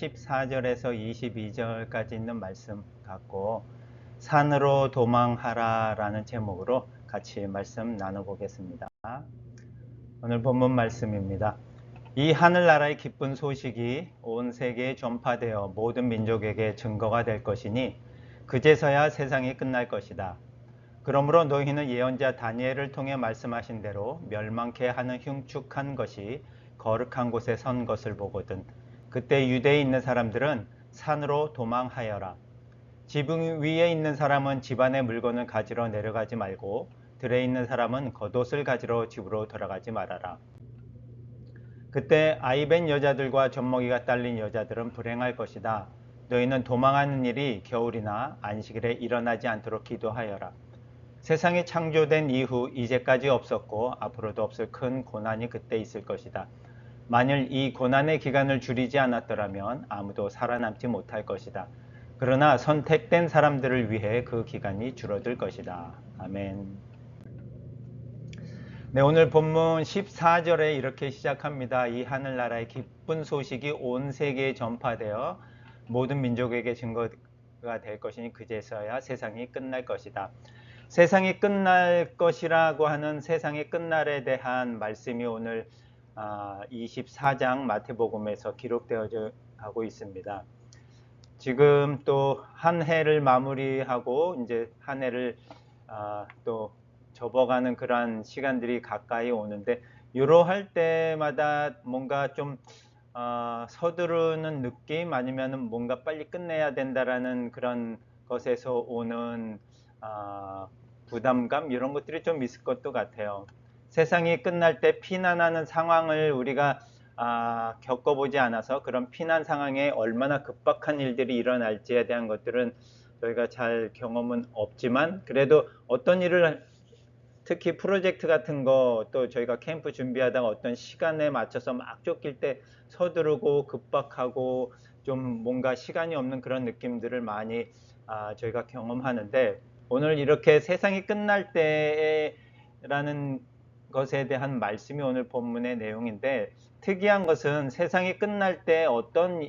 14절에서 22절까지 있는 말씀 갖고 산으로 도망하라 라는 제목으로 같이 말씀 나눠보겠습니다. 오늘 본문 말씀입니다. 이 하늘나라의 기쁜 소식이 온 세계에 전파되어 모든 민족에게 증거가 될 것이니 그제서야 세상이 끝날 것이다. 그러므로 너희는 예언자 다니엘을 통해 말씀하신 대로 멸망케 하는 흉측한 것이 거룩한 곳에 선 것을 보거든 그때 유대에 있는 사람들은 산으로 도망하여라. 지붕 위에 있는 사람은 집안의 물건을 가지러 내려가지 말고 들에 있는 사람은 겉옷을 가지러 집으로 돌아가지 말아라. 그때 아이벤 여자들과 젖먹이가 딸린 여자들은 불행할 것이다. 너희는 도망하는 일이 겨울이나 안식일에 일어나지 않도록 기도하여라. 세상이 창조된 이후 이제까지 없었고 앞으로도 없을 큰 고난이 그때 있을 것이다. 만일 이 고난의 기간을 줄이지 않았더라면 아무도 살아남지 못할 것이다. 그러나 선택된 사람들을 위해 그 기간이 줄어들 것이다. 아멘. 네, 오늘 본문 14절에 이렇게 시작합니다. 이 하늘나라의 기쁜 소식이 온 세계에 전파되어 모든 민족에게 증거가 될 것이니 그제서야 세상이 끝날 것이다. 세상이 끝날 것이라고 하는 세상의 끝날에 대한 말씀이 오늘 24장 마태복음에서 기록되어 가고 있습니다. 지금 또 한 해를 마무리하고 이제 한 해를 또 접어가는 그러한 시간들이 가까이 오는데 이러할 때마다 뭔가 좀 서두르는 느낌 아니면 뭔가 빨리 끝내야 된다라는 그런 것에서 오는 부담감 이런 것들이 좀 있을 것도 같아요. 세상이 끝날 때 피난하는 상황을 우리가 겪어보지 않아서 그런 피난 상황에 얼마나 급박한 일들이 일어날지에 대한 것들은 저희가 잘 경험은 없지만 그래도 어떤 일을 특히 프로젝트 같은 거 또 저희가 캠프 준비하다가 어떤 시간에 맞춰서 막 쫓길 때 서두르고 급박하고 좀 뭔가 시간이 없는 그런 느낌들을 많이 저희가 경험하는데 오늘 이렇게 세상이 끝날 때라는 것에 대한 말씀이 오늘 본문의 내용인데 특이한 것은 세상이 끝날 때 어떤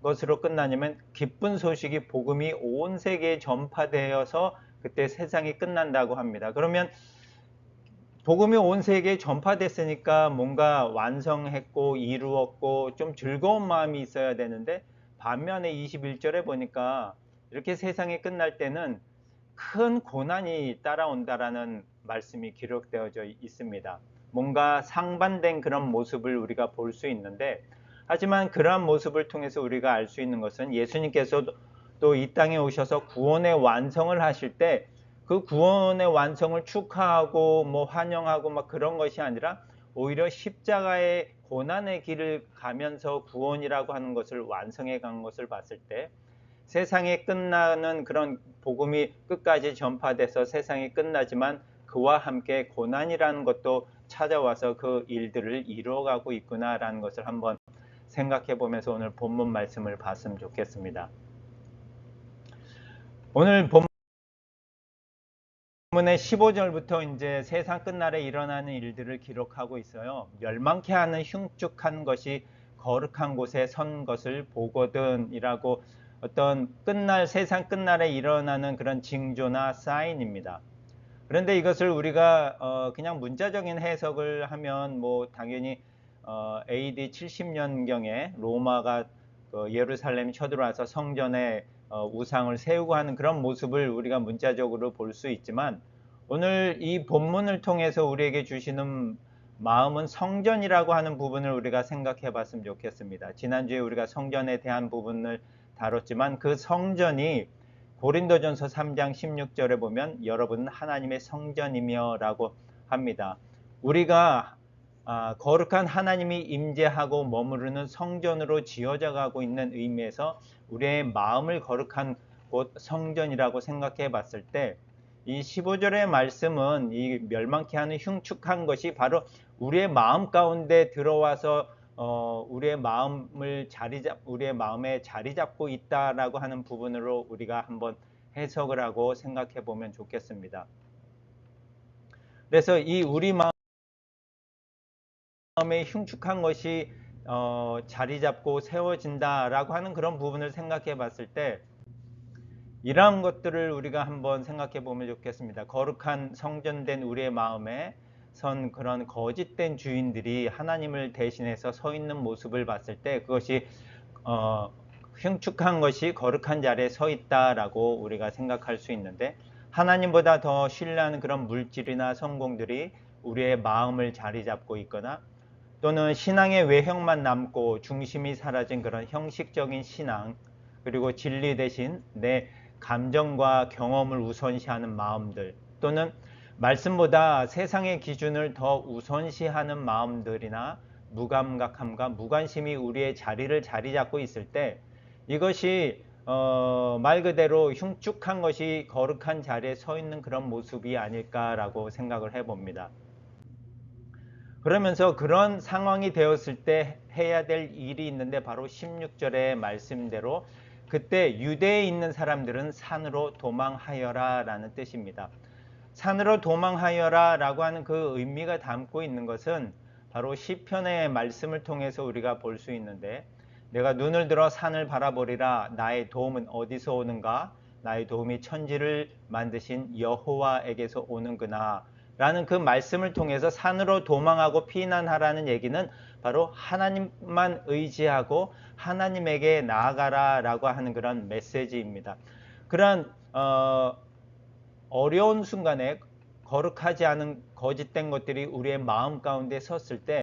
것으로 끝나냐면 기쁜 소식이 복음이 온 세계에 전파되어서 그때 세상이 끝난다고 합니다. 그러면 복음이 온 세계에 전파됐으니까 뭔가 완성했고 이루었고 좀 즐거운 마음이 있어야 되는데 반면에 21절에 보니까 이렇게 세상이 끝날 때는 큰 고난이 따라온다라는 말씀이 기록되어져 있습니다. 뭔가 상반된 그런 모습을 우리가 볼 수 있는데 하지만 그러한 모습을 통해서 우리가 알 수 있는 것은 예수님께서 또 이 땅에 오셔서 구원의 완성을 하실 때 그 구원의 완성을 축하하고 뭐 환영하고 막 그런 것이 아니라 오히려 십자가의 고난의 길을 가면서 구원이라고 하는 것을 완성해 간 것을 봤을 때 세상이 끝나는 그런 복음이 끝까지 전파돼서 세상이 끝나지만 그와 함께 고난이라는 것도 찾아와서 그 일들을 이루어가고 있구나라는 것을 한번 생각해 보면서 오늘 본문 말씀을 봤으면 좋겠습니다. 오늘 본문의 15절부터 이제 세상 끝날에 일어나는 일들을 기록하고 있어요. 멸망케 하는 흉측한 것이 거룩한 곳에 선 것을 보거든이라고 어떤 세상 끝날에 일어나는 그런 징조나 사인입니다. 그런데 이것을 우리가 그냥 문자적인 해석을 하면 뭐 당연히 AD 70년경에 로마가 예루살렘 쳐들어와서 성전에 우상을 세우고 하는 그런 모습을 우리가 문자적으로 볼 수 있지만 오늘 이 본문을 통해서 우리에게 주시는 마음은 성전이라고 하는 부분을 우리가 생각해 봤으면 좋겠습니다. 지난주에 우리가 성전에 대한 부분을 다뤘지만 그 성전이 고린도전서 3장 16절에 보면 여러분은 하나님의 성전이며 라고 합니다. 우리가 거룩한 하나님이 임재하고 머무르는 성전으로 지어져 가고 있는 의미에서 우리의 마음을 거룩한 곳 성전이라고 생각해 봤을 때 이 15절의 말씀은 이 멸망케 하는 흉측한 것이 바로 우리의 마음 가운데 들어와서 우리의 마음에 자리 잡고 있다라고 하는 부분으로 우리가 한번 해석을 하고 생각해 보면 좋겠습니다. 그래서 이 우리 마음에 흉측한 것이 자리 잡고 세워진다라고 하는 그런 부분을 생각해 봤을 때 이러한 것들을 우리가 한번 생각해 보면 좋겠습니다. 거룩한 성전된 우리의 마음에 선 그런 거짓된 주인들이 하나님을 대신해서 서 있는 모습을 봤을 때 그것이 흉측한 것이 거룩한 자리에 서 있다라고 우리가 생각할 수 있는데, 하나님보다 더 신뢰하는 그런 물질이나 성공들이 우리의 마음을 자리 잡고 있거나, 또는 신앙의 외형만 남고 중심이 사라진 그런 형식적인 신앙, 그리고 진리 대신 내 감정과 경험을 우선시하는 마음들, 또는 말씀보다 세상의 기준을 더 우선시하는 마음들이나 무감각함과 무관심이 우리의 자리를 자리 잡고 있을 때, 이것이 말 그대로 흉측한 것이 거룩한 자리에 서 있는 그런 모습이 아닐까라고 생각을 해봅니다. 그러면서 그런 상황이 되었을 때 해야 될 일이 있는데, 바로 16절의 말씀대로 그때 유대에 있는 사람들은 산으로 도망하여라 라는 뜻입니다. 산으로 도망하여라 라고 하는 그 의미가 담고 있는 것은 바로 시편의 말씀을 통해서 우리가 볼 수 있는데, 내가 눈을 들어 산을 바라보리라. 나의 도움은 어디서 오는가? 나의 도움이 천지를 만드신 여호와에게서 오는구나 라는 그 말씀을 통해서 산으로 도망하고 피난하라는 얘기는 바로 하나님만 의지하고 하나님에게 나아가라 라고 하는 그런 메시지입니다. 그런 어려운 순간에 거룩하지 않은 거짓된 것들이 우리의 마음 가운데 섰을 때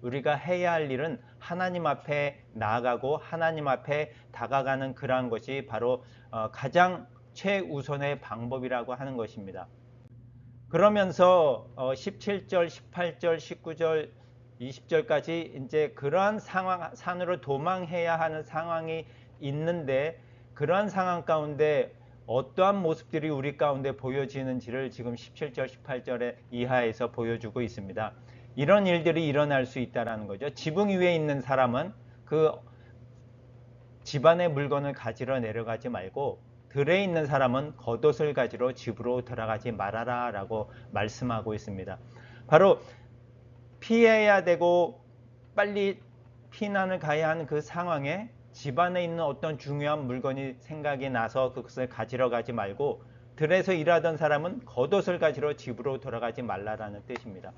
우리가 해야 할 일은 하나님 앞에 나아가고 하나님 앞에 다가가는 그러한 것이 바로 가장 최우선의 방법이라고 하는 것입니다. 그러면서 17절, 18절, 19절, 20절까지 이제 그러한 상황, 산으로 도망해야 하는 상황이 있는데, 그러한 상황 가운데 어떠한 모습들이 우리 가운데 보여지는지를 지금 17절, 18절의 이하에서 보여주고 있습니다. 이런 일들이 일어날 수 있다는 거죠. 지붕 위에 있는 사람은 그 집안의 물건을 가지러 내려가지 말고, 들에 있는 사람은 겉옷을 가지러 집으로 들어가지 말아라 라고 말씀하고 있습니다. 바로 피해야 되고 빨리 피난을 가야 하는 그 상황에 집안에 있는 어떤 중요한 물건이 생각이 나서 그것을 가지러 가지 말고, 들에서 일하던 사람은 겉옷을 가지러 집으로 돌아가지 말라라는 뜻입니다.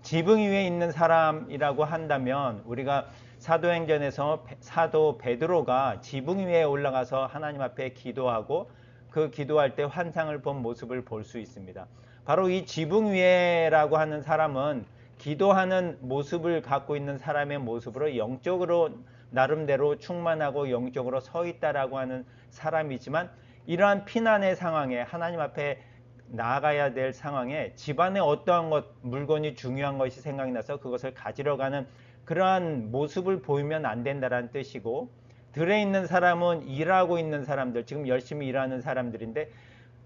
지붕 위에 있는 사람이라고 한다면, 우리가 사도행전에서 사도 베드로가 지붕 위에 올라가서 하나님 앞에 기도하고 그 기도할 때 환상을 본 모습을 볼 수 있습니다. 바로 이 지붕 위에라고 하는 사람은 기도하는 모습을 갖고 있는 사람의 모습으로 영적으로 나름대로 충만하고 영적으로 서 있다라고 하는 사람이지만, 이러한 피난의 상황에 하나님 앞에 나아가야 될 상황에 집안에 어떠한 물건이 중요한 것이 생각이 나서 그것을 가지러 가는 그러한 모습을 보이면 안 된다는 뜻이고, 들에 있는 사람은 일하고 있는 사람들, 지금 열심히 일하는 사람들인데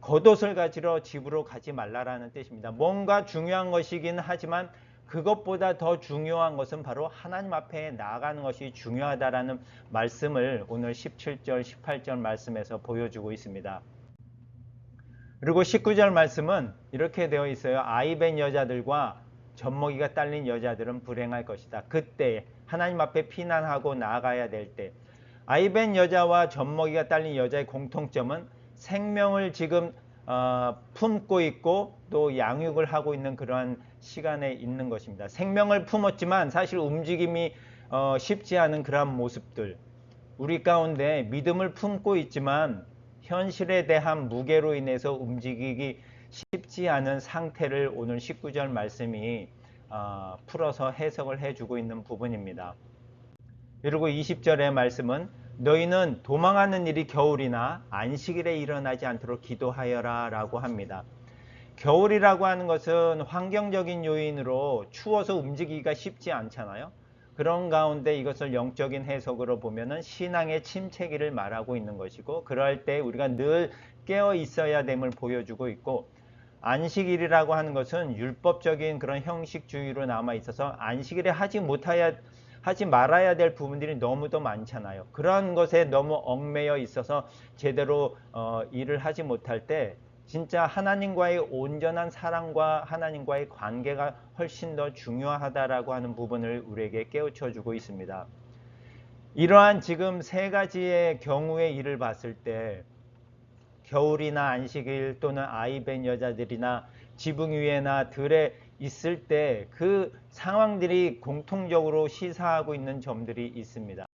겉옷을 가지러 집으로 가지 말라라는 뜻입니다. 뭔가 중요한 것이긴 하지만 그것보다 더 중요한 것은 바로 하나님 앞에 나아가는 것이 중요하다라는 말씀을 오늘 17절, 18절 말씀에서 보여주고 있습니다. 그리고 19절 말씀은 이렇게 되어 있어요. 아이벤 여자들과 젖먹이가 딸린 여자들은 불행할 것이다. 그때 하나님 앞에 피난하고 나아가야 될 때, 아이벤 여자와 젖먹이가 딸린 여자의 공통점은 생명을 지금 품고 있고 또 양육을 하고 있는 그러한 시간에 있는 것입니다. 생명을 품었지만 사실 움직임이 쉽지 않은 그러한 모습들, 우리 가운데 믿음을 품고 있지만 현실에 대한 무게로 인해서 움직이기 쉽지 않은 상태를 오늘 19절 말씀이 풀어서 해석을 해주고 있는 부분입니다. 그리고 20절의 말씀은 너희는 도망하는 일이 겨울이나 안식일에 일어나지 않도록 기도하여라 라고 합니다. 겨울이라고 하는 것은 환경적인 요인으로 추워서 움직이기가 쉽지 않잖아요. 그런 가운데 이것을 영적인 해석으로 보면은 신앙의 침체기를 말하고 있는 것이고, 그럴 때 우리가 늘 깨어 있어야 됨을 보여주고 있고, 안식일이라고 하는 것은 율법적인 그런 형식주의로 남아 있어서 안식일에 하지 말아야 될 부분들이 너무도 많잖아요. 그런 것에 너무 얽매여 있어서 제대로 일을 하지 못할 때 진짜 하나님과의 온전한 사랑과 하나님과의 관계가 훨씬 더 중요하다라고 하는 부분을 우리에게 깨우쳐 주고 있습니다. 이러한 지금 세 가지의 경우의 일을 봤을 때 겨울이나 안식일 또는 아이 뵌 여자들이나 지붕 위에나 들에 있을 때 그 상황들이 공통적으로 시사하고 있는 점들이 있습니다.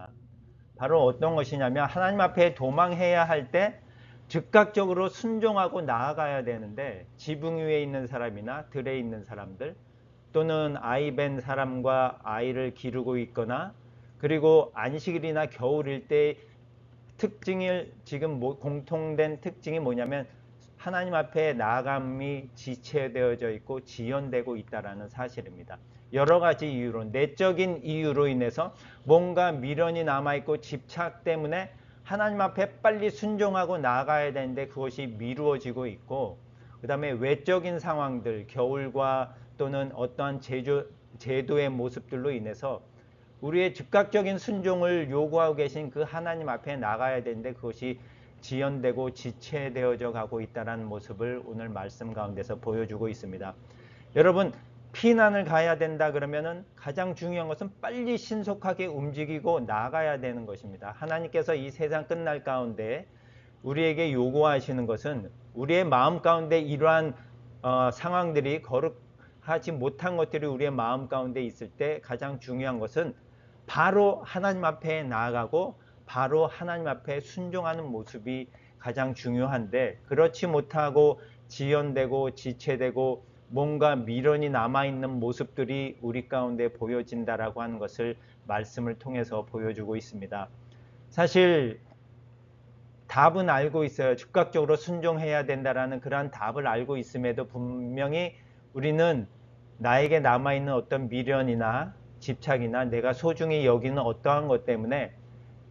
바로 어떤 것이냐면 하나님 앞에 도망해야 할 때 즉각적으로 순종하고 나아가야 되는데 지붕 위에 있는 사람이나 들에 있는 사람들 또는 아이 뵌 사람과 아이를 기르고 있거나 그리고 안식일이나 겨울일 때 특징을 지금 공통된 특징이 뭐냐면 하나님 앞에 나아감이 지체되어져 있고 지연되고 있다는 사실입니다. 여러 가지 이유로 내적인 이유로 인해서 뭔가 미련이 남아있고 집착 때문에 하나님 앞에 빨리 순종하고 나아가야 되는데 그것이 미루어지고 있고 그 다음에 외적인 상황들 겨울과 또는 어떠한 제도의 모습들로 인해서 우리의 즉각적인 순종을 요구하고 계신 그 하나님 앞에 나가야 되는데 그것이 지연되고 지체되어져 가고 있다는 모습을 오늘 말씀 가운데서 보여주고 있습니다. 여러분 피난을 가야 된다 그러면은 가장 중요한 것은 빨리 신속하게 움직이고 나가야 되는 것입니다. 하나님께서 이 세상 끝날 가운데 우리에게 요구하시는 것은 우리의 마음 가운데 이러한 상황들이 거룩하지 못한 것들이 우리의 마음 가운데 있을 때 가장 중요한 것은 바로 하나님 앞에 나아가고 바로 하나님 앞에 순종하는 모습이 가장 중요한데 그렇지 못하고 지연되고 지체되고 뭔가 미련이 남아있는 모습들이 우리 가운데 보여진다라고 하는 것을 말씀을 통해서 보여주고 있습니다. 사실 답은 알고 있어요. 즉각적으로 순종해야 된다라는 그러한 답을 알고 있음에도 분명히 우리는 나에게 남아있는 어떤 미련이나 집착이나 내가 소중히 여기는 어떠한 것 때문에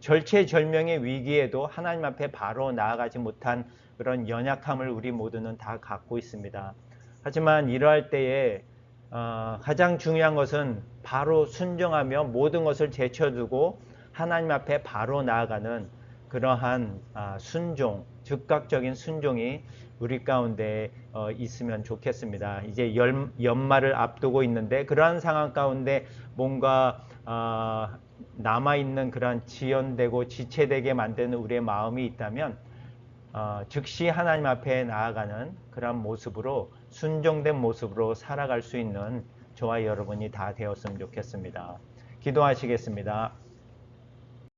절체절명의 위기에도 하나님 앞에 바로 나아가지 못한 그런 연약함을 우리 모두는 다 갖고 있습니다. 하지만 이러할 때에 가장 중요한 것은 바로 순종하며 모든 것을 제쳐두고 하나님 앞에 바로 나아가는 그러한 순종, 즉각적인 순종이 우리 가운데 있으면 좋겠습니다. 이제 연말을 앞두고 있는데 그러한 상황 가운데 뭔가 남아있는 그러한 지연되고 지체되게 만드는 우리의 마음이 있다면 즉시 하나님 앞에 나아가는 그런 모습으로 순종된 모습으로 살아갈 수 있는 저와 여러분이 다 되었으면 좋겠습니다. 기도하시겠습니다.